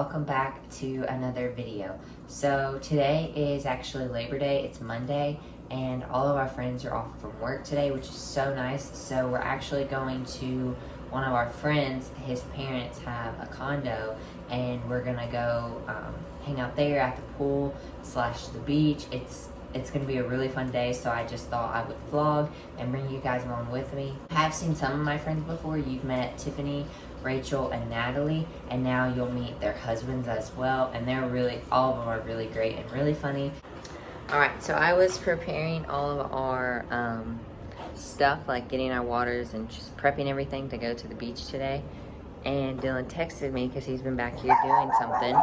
welcome back to another video. So today is actually Labor Day. It's Monday and all of our friends are off from work today, which is so nice. So we're actually going to one of our friends. His parents have a condo and we're gonna go hang out there at the pool / the beach. It's gonna be a really fun day, so I just thought I would vlog and bring you guys along with me. I have seen some of my friends before. You've met Tiffany, Rachel, and Natalie, and now you'll meet their husbands as well, and all of them are really great and really funny. Alright, so I was preparing all of our stuff, like getting our waters and just prepping everything to go to the beach today, and Dylan texted me because he's been back here doing something.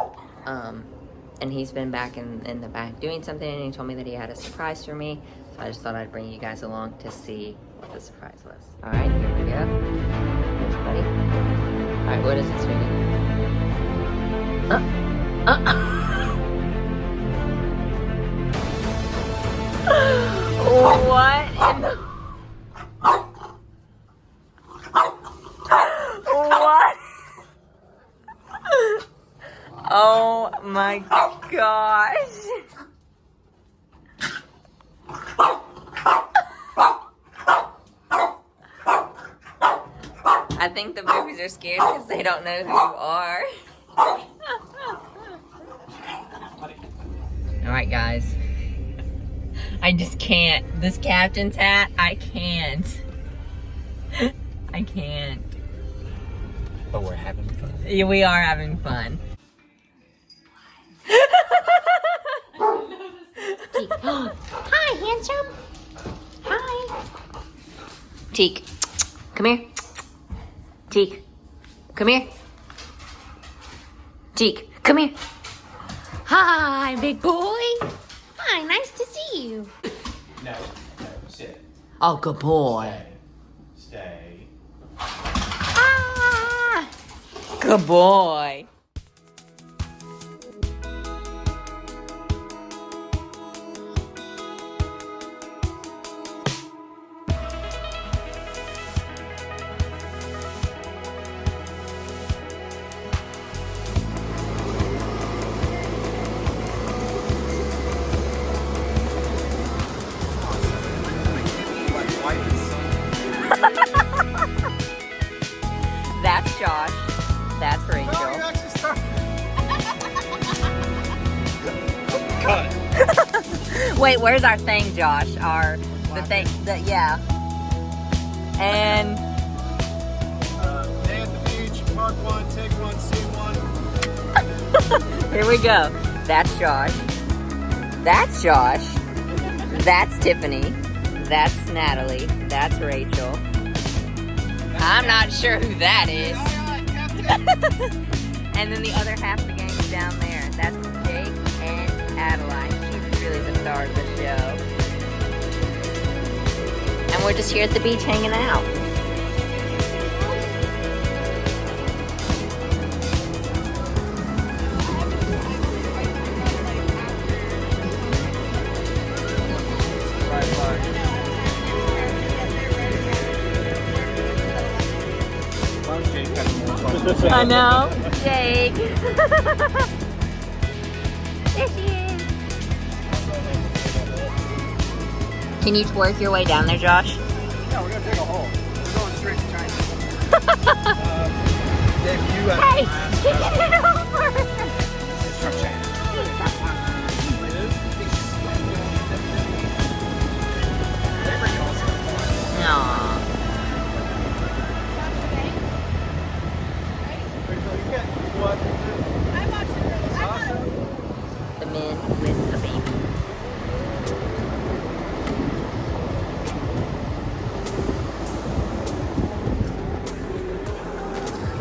And he's been back in the back doing something, and he told me that he had a surprise for me. So I just thought I'd bring you guys along to see what the surprise was. All right, here we go. There's buddy. All right, what is it, sweetie? What in the... What? Oh my gosh. I think the babies are scared because they don't know who you are. Alright guys. I just can't. This captain's hat, I can't. I can't. But we're having fun. Yeah, we are having fun. Hi, handsome. Hi. Teak, come here. Teak, come here. Teak, come here. Hi, big boy. Hi, nice to see you. No, sit. Oh, good boy. Stay. Ah, good boy. That's Josh. That's Rachel. No, you actually started. Cut. Wait, where's our thing, Josh? The thing, yeah. And Day at the beach, part 1, take 1, scene 1. here we go. That's Josh. That's Josh. That's Tiffany. That's Natalie. That's Rachel. I'm not sure who that is. And then the other half of the gang is down there. That's Jake and Adeline. She's really the star of the show. And we're just here at the beach hanging out. I know. Jake. There she is. Can you twerk your way down there, Josh? Yeah, we're gonna take a hole. We're going straight to China. Hey, get it over. Aww. The men with a baby.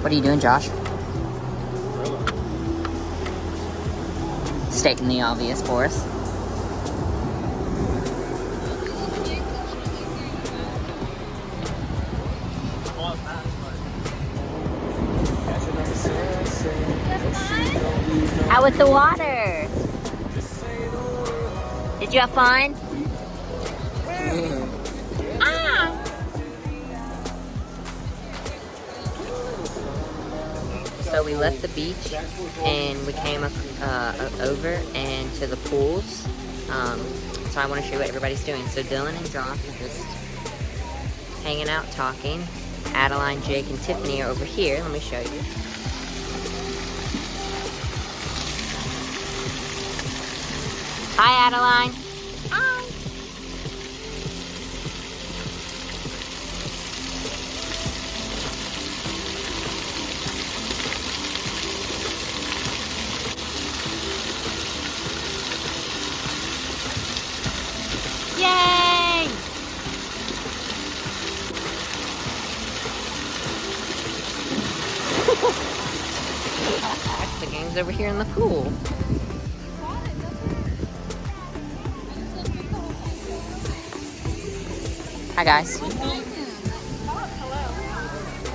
What are you doing, Josh? Stating the obvious for us. How was the water? Did you have fun? So we left the beach and we came over and to the pools. So I want to show you what everybody's doing. So Dylan and Josh are just hanging out, talking. Adeline, Jake, and Tiffany are over here. Let me show you. Hi, Adeline. Hi. Yay! The game's over here in the pool. Hi guys.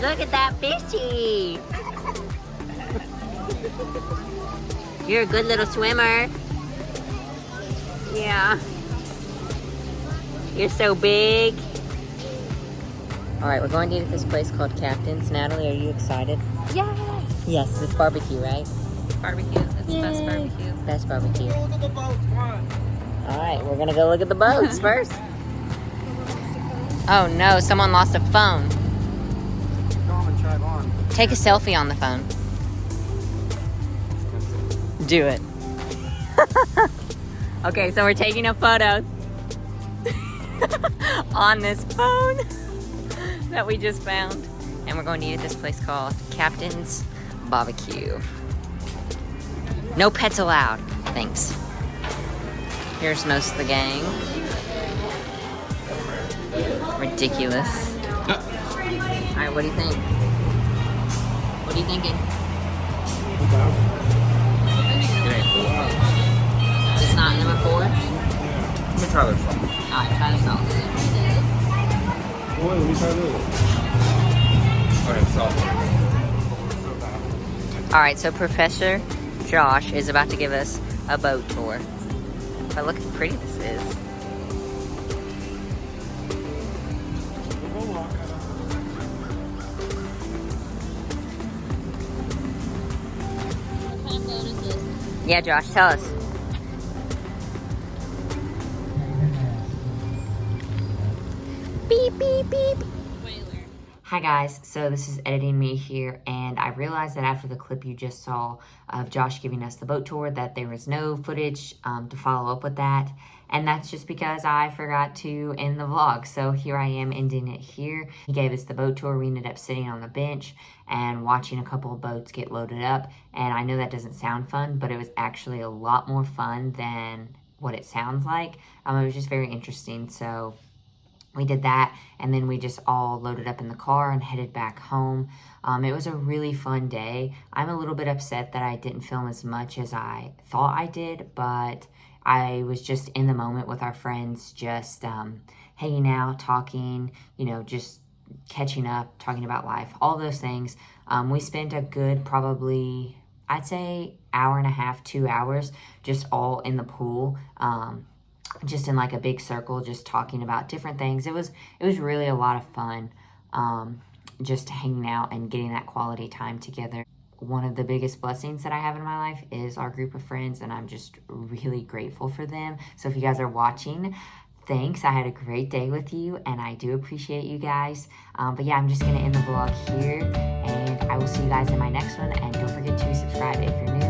Look at that fishy. You're a good little swimmer. Yeah. You're so big. All right, we're going to eat at this place called Captain's. Natalie, are you excited? Yes. Yes, it's barbecue, right? Barbecue. It's the best barbecue. Best barbecue. Go look at the boats, come on. All right, we're gonna go look at the boats first. Oh no, someone lost a phone. Come and drive on. Take a selfie on the phone. Do it. Okay, so we're taking a photo on this phone that we just found. And we're going to eat at this place called Captain's Barbecue. No pets allowed. Thanks. Here's most of the gang. Ridiculous. Alright, what do you think? What are you thinking? It's not number 4? Let me try this one. Alright, try the sauce. Boy, let me try this. Okay, salt. Alright, so Professor Josh is about to give us a boat tour. But look how pretty this is. What kind of boat is this? Yeah, Josh, tell us. Beep, beep, beep. Whaler. Hi guys, so this is Editing Me here, and I realized that after the clip you just saw of Josh giving us the boat tour that there was no footage to follow up with that, and that's just because I forgot to end the vlog. So here I am ending it here. He gave us the boat tour. We ended up sitting on the bench and watching a couple of boats get loaded up, and I know that doesn't sound fun, but it was actually a lot more fun than what it sounds like. It was just very interesting. So we did that, and then we just all loaded up in the car and headed back home. It was a really fun day. I'm a little bit upset that I didn't film as much as I thought I did, but I was just in the moment with our friends, just hanging out, talking, you know, just catching up, talking about life, all those things. We spent a good probably, I'd say, hour and a half, 2 hours, just all in the pool. Just in like a big circle, just talking about different things. It was really a lot of fun, just hanging out and getting that quality time together. One of the biggest blessings that I have in my life is our group of friends, and I'm just really grateful for them. So if you guys are watching, thanks. I had a great day with you, and I do appreciate you guys. But yeah, I'm just gonna end the vlog here, and I will see you guys in my next one. And don't forget to subscribe if you're new.